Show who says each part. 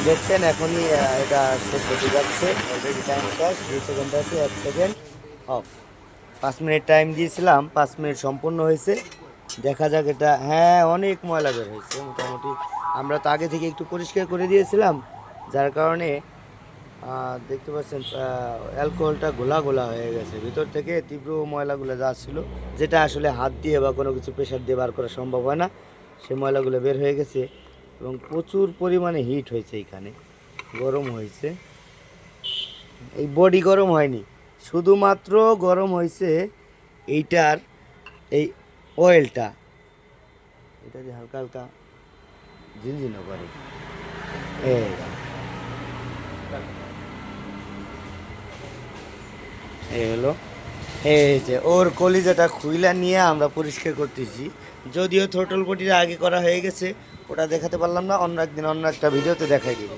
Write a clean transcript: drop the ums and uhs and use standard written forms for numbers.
Speaker 1: দেখছেন এখনই এটা শেষ হতে যাচ্ছে। অলরেডি টাইম শেষ, 2 সেকেন্ড আছে, 1 সেকেন্ড অফ। 5 মিনিট টাইম দিয়েছিলাম, 5 মিনিট সম্পূর্ণ হয়েছে। দেখা যাক এটা। হ্যাঁ, অনেক ময়লা বের হয়েছে মোটামুটি। আমরা তো আগে থেকে একটু পরিষ্কার করে দিয়েছিলাম, যার কারণে দেখতে পাচ্ছেন অ্যালকোহলটা গোলা গোলা হয়ে গেছে ভিতর থেকে। তীব্র ময়লাগুলো যা ছিল, যেটা আসলে হাত দিয়ে বা কোনো কিছু প্রেশার দিয়ে বার করা সম্ভব হয় না, সে ময়লাগুলো বের হয়ে গেছে। এবং প্রচুর পরিমাণে হিট হয়েছে, এখানে গরম হয়েছে। এই বডি গরম হয়নি, শুধুমাত্র গরম হয়েছে এইটার এই অয়েলটা। এটা যে হালকা হালকা ঝিনঝিনও করে। এই এই হলো, এই যে ওর কলিজাটা খুইলা নিয়ে আমরা পরিষ্কার করতেছি। যদিও থ্রোটল বডিটা আগে করা হয়ে গেছে, ওটা দেখাতে পারলাম না, অন্য একদিন অন্য একটা ভিডিওতে দেখাই দিব।